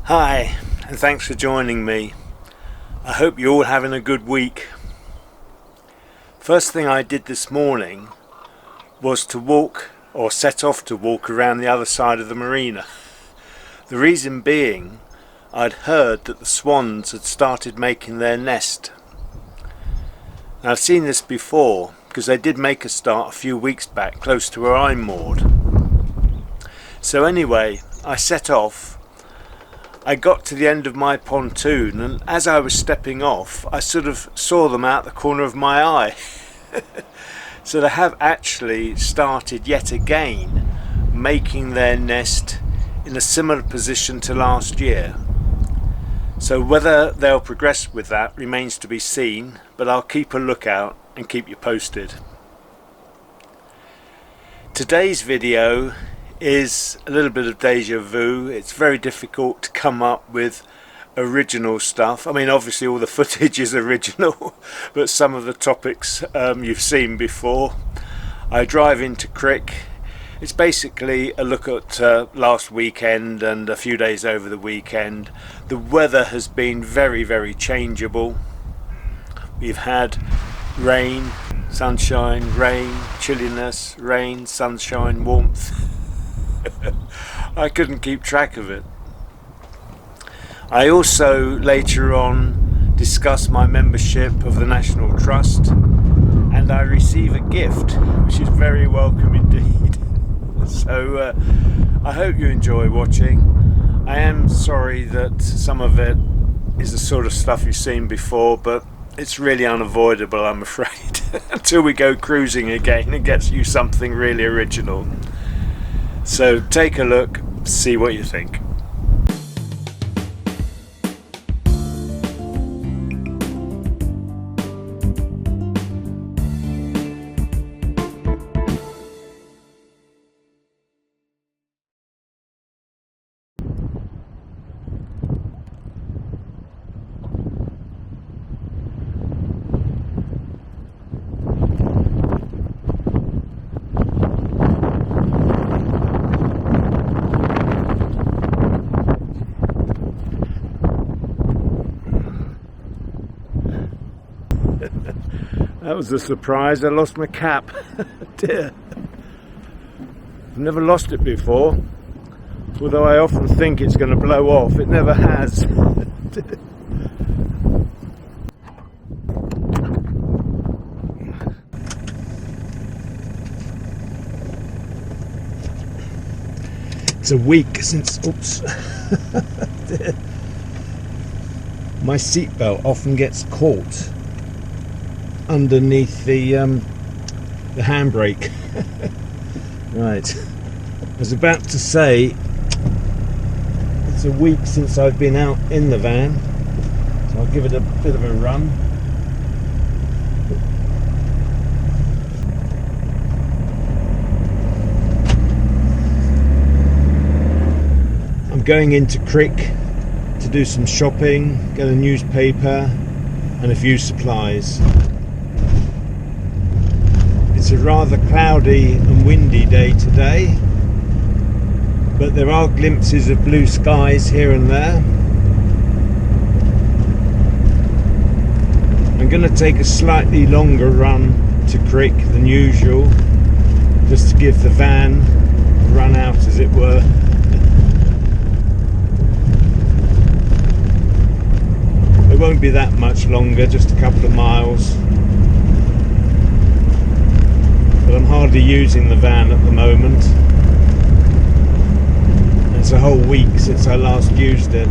Hi, and thanks for joining me. I hope you're all having a good week. First thing I did this morning was to walk, or set off to walk around the other side of the Marina. The reason being, I'd heard that the swans had started making their nest. Now, I've seen this before because they did make a start a few weeks back close to where I'm moored. So anyway, I set off. I got to the end of my pontoon, and as I was stepping off, I sort of saw them out the corner of my eye. So they have actually started yet again making their nest in a similar position to last year. So whether they'll progress with that remains to be seen, but I'll keep a lookout and keep you posted. Today's video is a little bit of deja vu. It's very difficult to come up with original stuff. I mean, obviously all the footage is original, but some of the topics you've seen before. I drive into Crick. It's basically a look at last weekend and a few days over the weekend. The weather has been very, very changeable. We've had rain, sunshine, rain, chilliness, rain, sunshine, warmth. I couldn't keep track of it. I also later on discuss my membership of the National Trust, and I receive a gift which is very welcome indeed. So I hope you enjoy watching. I am sorry that some of it is the sort of stuff you've seen before, but it's really unavoidable, I'm afraid, until we go cruising again and gets you something really original. So take a look, see what you think. That was a surprise. I lost my cap. Dear. I've never lost it before. Although I often think it's going to blow off. It never has. It's a week since... Oops. My seatbelt often gets caught underneath the handbrake. Right, I was about to say it's a week since I've been out in the van, so I'll give it a bit of a run. I'm going into Crick to do some shopping, get a newspaper and a few supplies. It's a rather cloudy and windy day today, but there are glimpses of blue skies here and there. I'm going to take a slightly longer run to Crick than usual, just to give the van a run out, as it were. It won't be that much longer, just a couple of miles. But I'm hardly using the van at the moment. It's a whole week since I last used it.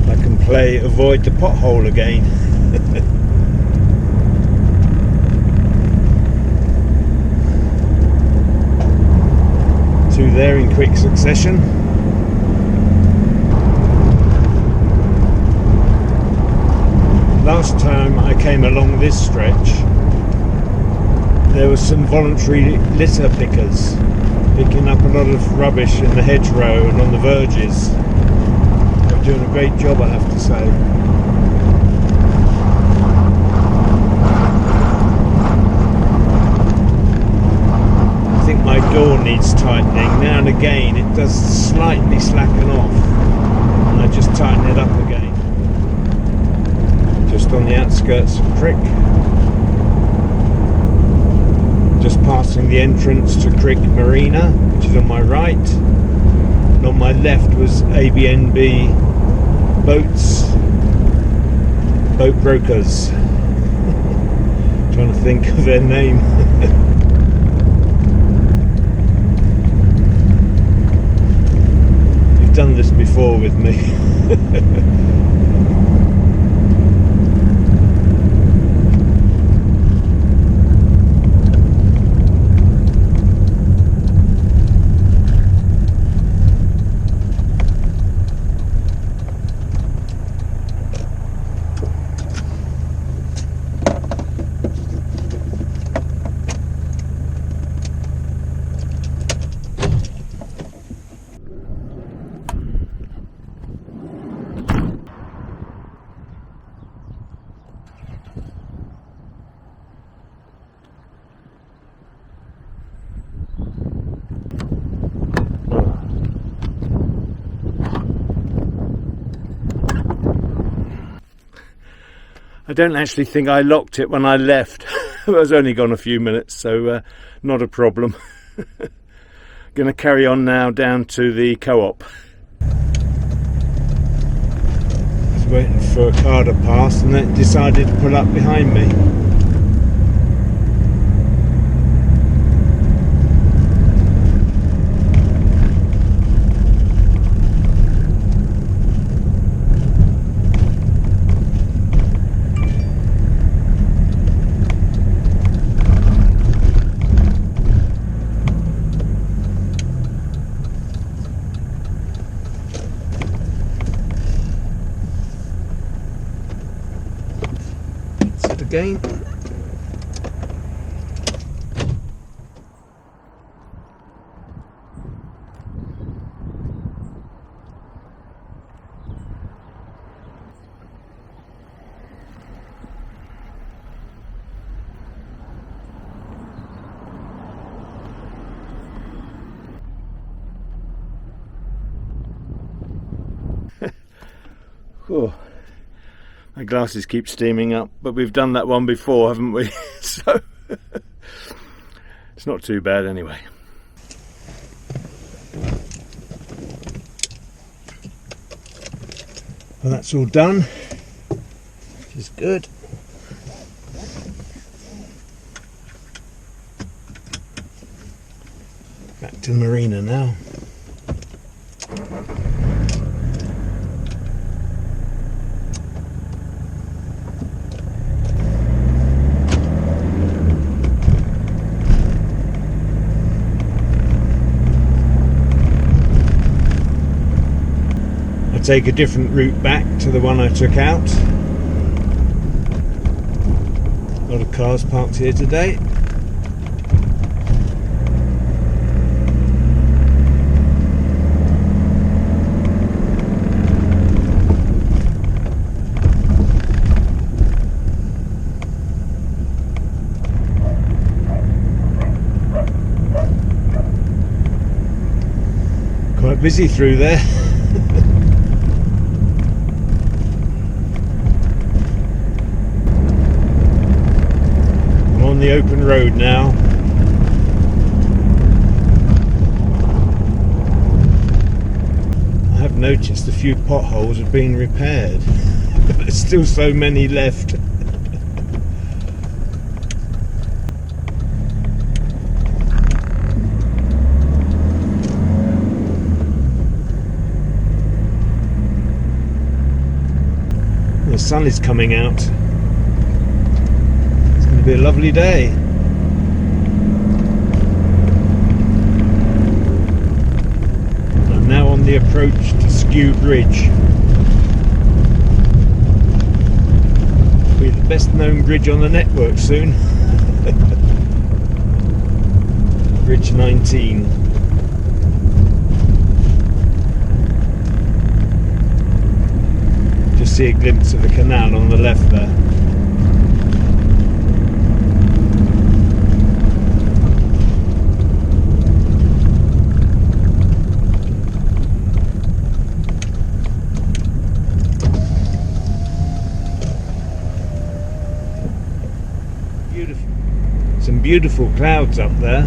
I can play avoid the pothole again. Two there in quick succession. Last time I came along this stretch, there were some voluntary litter pickers picking up a lot of rubbish in the hedgerow and on the verges. They were doing a great job, I have to say. I think my yaw needs tightening. Now and again it does slightly slacken off, and I just tighten it up again. Just on the outskirts of Crick. Just passing the entrance to Crick Marina, which is on my right. And on my left was ABNB Boats, Boat Brokers. Trying to think of their name. You've done this before with me. I don't actually think I locked it when I left. I was only gone a few minutes, so not a problem. Going to carry on now down to the co-op. I was waiting for a car to pass and then it decided to pull up behind me. Again. Cool. My glasses keep steaming up, but we've done that one before, haven't we? So it's not too bad anyway. Well, that's all done, which is good. Back to Marina now. Take a different route back to the one I took out. A lot of cars parked here today. Quite busy through there. On the open road now. I have noticed a few potholes have been repaired, but there's still so many left. The sun is coming out. Be a lovely day. I'm now on the approach to Skew Bridge. Be the best known bridge on the network soon. Bridge 19. Just see a glimpse of the canal on the left there. beautiful clouds up there.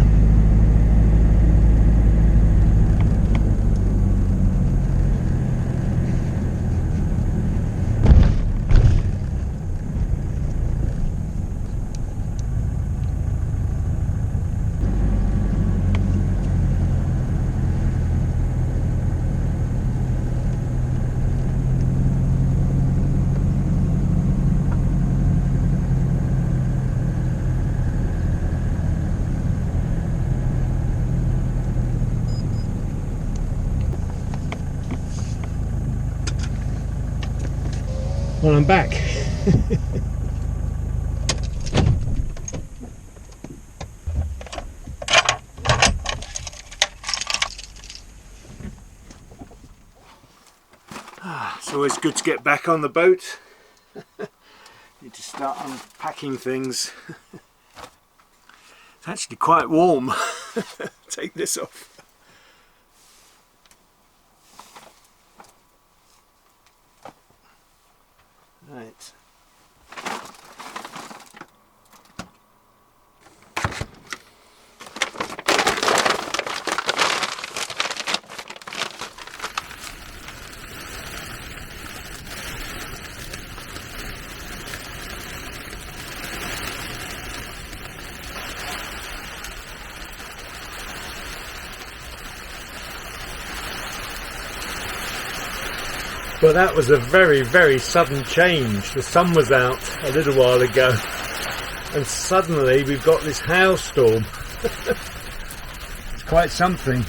Well, I'm back. It's always good to get back on the boat. Need to start unpacking things. It's actually quite warm. Take this off. Right. Well, that was a very, very sudden change. The sun was out a little while ago, and suddenly we've got this hailstorm. It's quite something.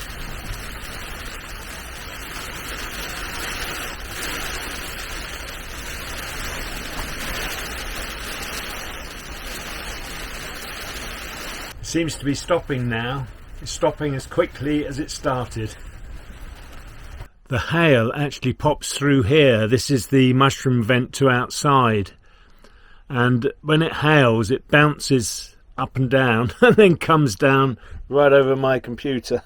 It seems to be stopping now. It's stopping as quickly as it started. The hail actually pops through here. This is the mushroom vent to outside, and when it hails it bounces up and down and then comes down right over my computer.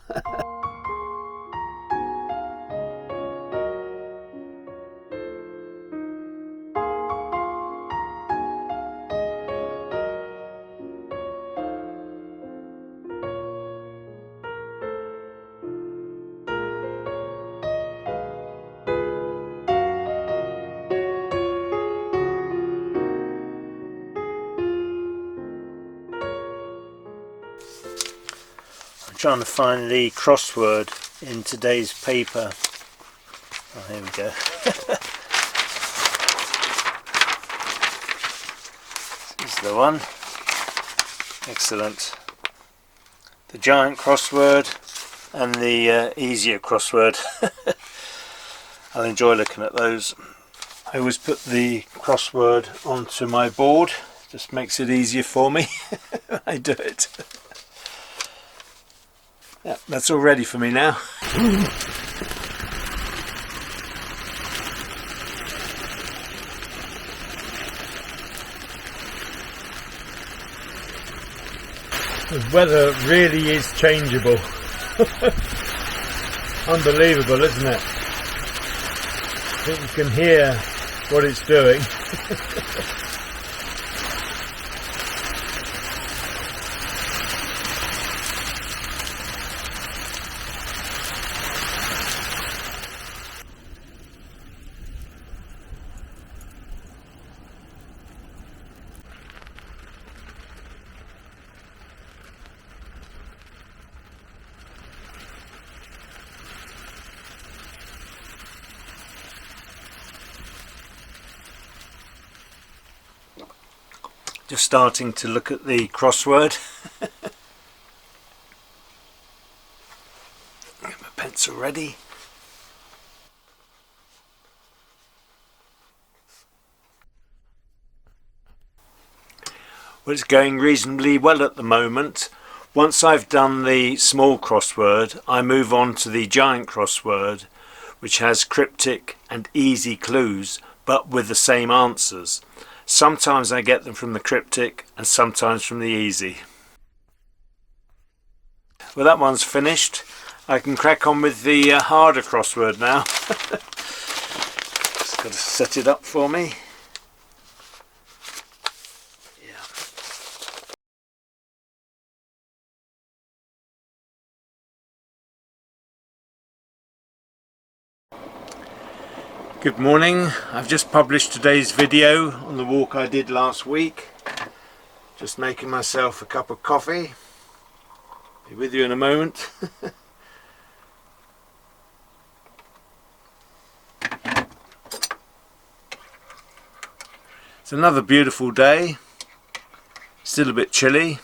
Trying to find the crossword in today's paper. Oh, here we go. This is the one. Excellent. The giant crossword and the easier crossword. I'll enjoy looking at those. I always put the crossword onto my board. Just makes it easier for me. I do it. Yeah, that's all ready for me now. The weather really is changeable. Unbelievable, isn't it? I think you can hear what it's doing. Just starting to look at the crossword. Get my pencil ready. Well, it's going reasonably well at the moment. Once I've done the small crossword, I move on to the giant crossword, which has cryptic and easy clues, but with the same answers. Sometimes I get them from the cryptic and sometimes from the easy. Well, that one's finished. I can crack on with the harder crossword now. Just got to set it up for me. Good morning. I've just published today's video on the walk I did last week. Just making myself a cup of coffee. Be with you in a moment. It's another beautiful day. Still a bit chilly.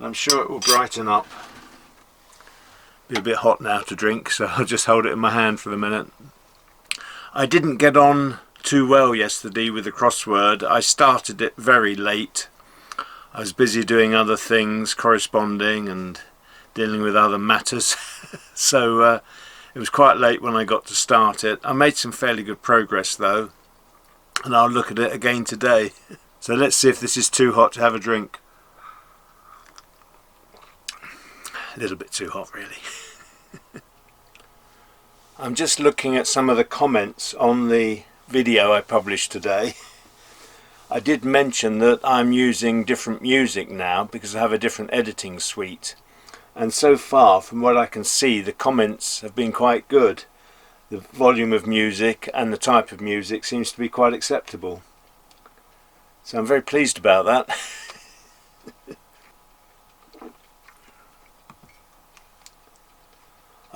I'm sure it will brighten up. Be a bit hot now to drink, so I'll just hold it in my hand for a minute. I didn't get on too well yesterday with the crossword. I started it very late. I was busy doing other things, corresponding and dealing with other matters. So it was quite late when I got to start it. I made some fairly good progress though, and I'll look at it again today. So let's see if this is too hot to have a drink. A little bit too hot really. I'm just looking at some of the comments on the video I published today. I did mention that I'm using different music now because I have a different editing suite, and so far from what I can see the comments have been quite good. The volume of music and the type of music seems to be quite acceptable, so I'm very pleased about that.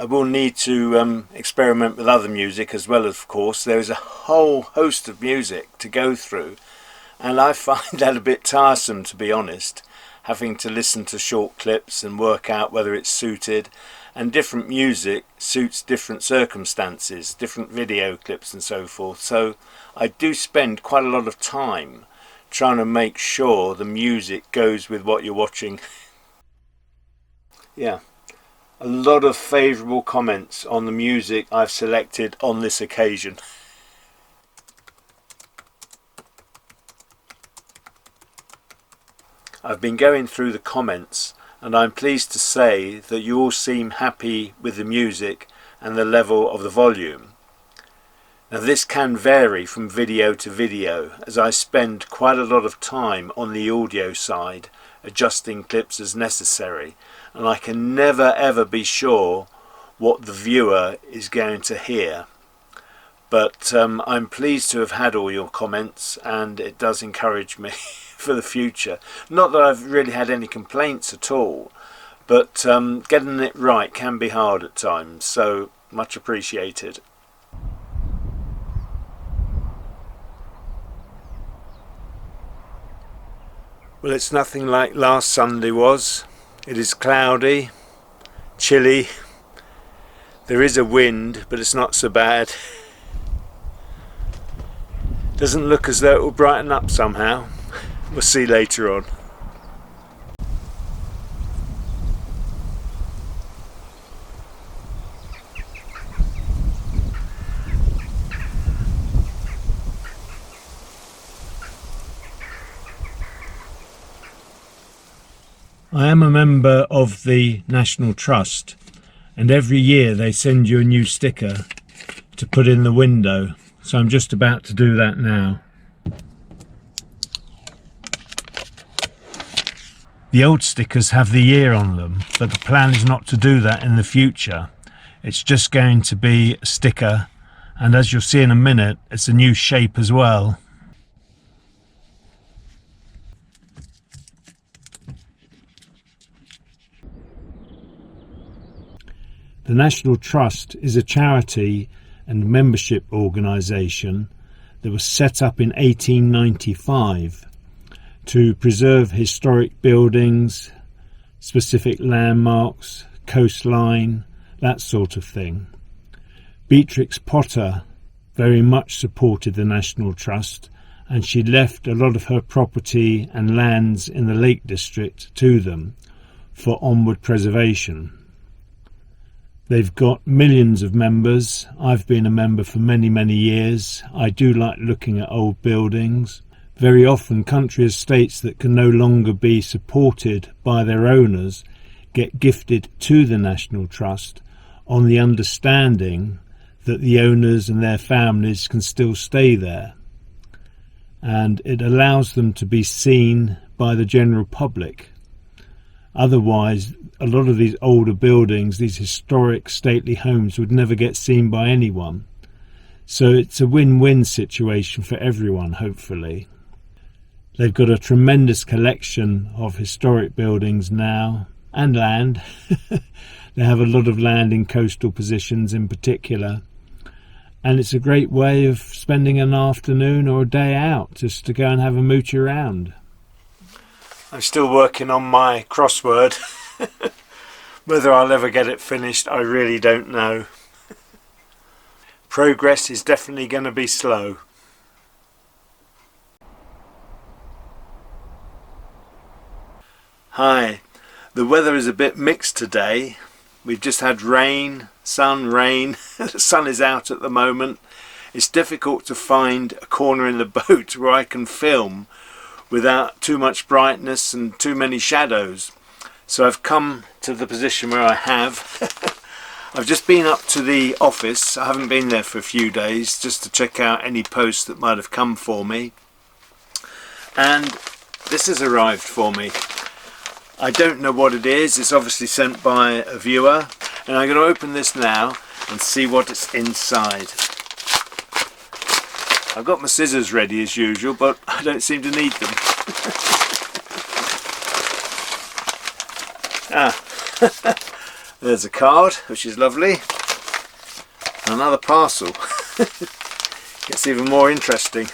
I will need to experiment with other music as well, of course. There is a whole host of music to go through, and I find that a bit tiresome, to be honest, having to listen to short clips and work out whether it's suited, and different music suits different circumstances, different video clips and so forth. So I do spend quite a lot of time trying to make sure the music goes with what you're watching. Yeah. A lot of favourable comments on the music I've selected on this occasion. I've been going through the comments and I'm pleased to say that you all seem happy with the music and the level of the volume. Now this can vary from video to video, as I spend quite a lot of time on the audio side adjusting clips as necessary, and I can never ever be sure what the viewer is going to hear. But I'm pleased to have had all your comments, and it does encourage me for the future. Not that I've really had any complaints at all, but getting it right can be hard at times, so much appreciated. Well, it's nothing like last Sunday was. It is cloudy, chilly, there is a wind, but it's not so bad. Doesn't look as though it will brighten up somehow. We'll see later on. I am a member of the National Trust, and every year they send you a new sticker to put in the window, so I'm just about to do that now. The old stickers have the year on them, but the plan is not to do that in the future. It's just going to be a sticker, and as you'll see in a minute, it's a new shape as well. The National Trust is a charity and membership organisation that was set up in 1895 to preserve historic buildings, specific landmarks, coastline, that sort of thing. Beatrix Potter very much supported the National Trust, and she left a lot of her property and lands in the Lake District to them for onward preservation. They've got millions of members. I've been a member for many, many years. I do like looking at old buildings. Very often country estates that can no longer be supported by their owners get gifted to the National Trust on the understanding that the owners and their families can still stay there. And it allows them to be seen by the general public. Otherwise, a lot of these older buildings, these historic stately homes, would never get seen by anyone. So it's a win-win situation for everyone, hopefully. They've got a tremendous collection of historic buildings now, and land. They have a lot of land in coastal positions in particular. And it's a great way of spending an afternoon or a day out, just to go and have a mooch around. I'm still working on my crossword. Whether I'll ever get it finished, I really don't know. Progress is definitely going to be slow. Hi, the weather is a bit mixed today. We've just had rain, sun, rain. The sun is out at the moment. It's difficult to find a corner in the boat where I can film without too much brightness and too many shadows. So I've come to the position where I have. I've just been up to the office. I haven't been there for a few days, just to check out any posts that might have come for me. And this has arrived for me. I don't know what it is. It's obviously sent by a viewer, and I'm going to open this now and see what is inside. I've got my scissors ready as usual, but I don't seem to need them. There's a card, which is lovely. Another parcel. Gets even more interesting.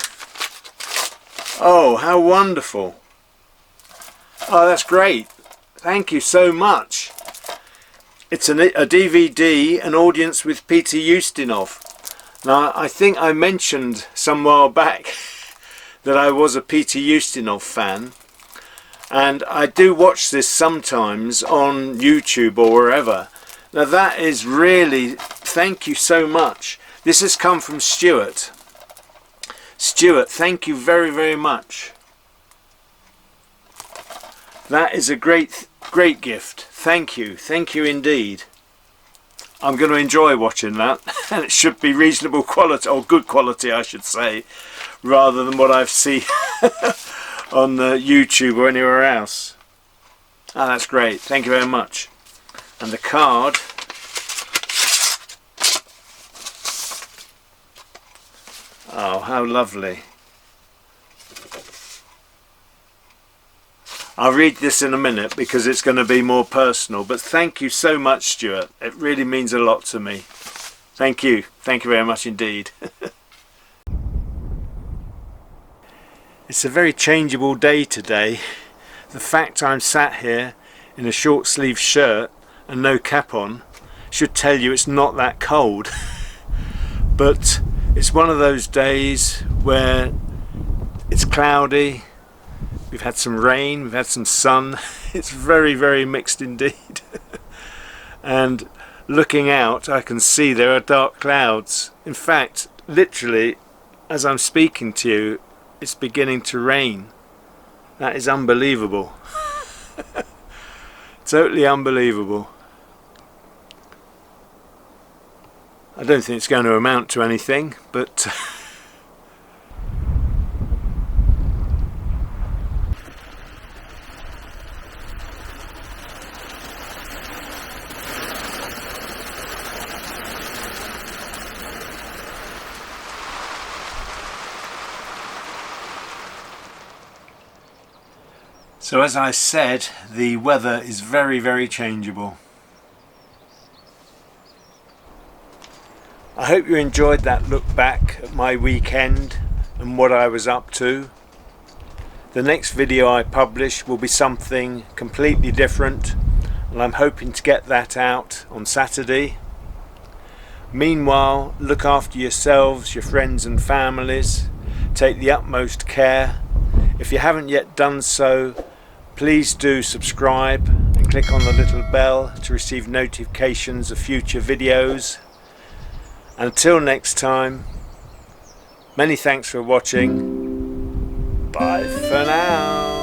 Oh, how wonderful. Oh, that's great. Thank you so much. It's a DVD, An Audience with Peter Ustinov. Now, I think I mentioned some while back that I was a Peter Ustinov fan. And I do watch this sometimes on YouTube or wherever. Now that is really, thank you so much. This has come from Stuart. Stuart, thank you very, very much. That is a great gift. Thank you indeed. I'm going to enjoy watching that, and it should be reasonable quality, or good quality I should say, rather than what I've seen on the YouTube or anywhere else. Oh, that's great. Thank you very much. And the card. Oh, how lovely. I'll read this in a minute because it's going to be more personal, but thank you so much, Stuart. It really means a lot to me. Thank you. Thank you very much indeed. It's a very changeable day today. The fact I'm sat here in a short sleeve shirt and no cap on should tell you it's not that cold. But it's one of those days where it's cloudy. We've had some rain, we've had some sun. It's very, very mixed indeed. And looking out, I can see there are dark clouds. In fact, literally, as I'm speaking to you, it's beginning to rain. That is unbelievable. Totally unbelievable. I don't think it's going to amount to anything, but so as I said, the weather is very, very changeable. I hope you enjoyed that look back at my weekend and what I was up to. The next video I publish will be something completely different, and I'm hoping to get that out on Saturday. Meanwhile, look after yourselves, your friends and families. Take the utmost care. If you haven't yet done so, please do subscribe and click on the little bell to receive notifications of future videos. Until next time, many thanks for watching. Bye for now.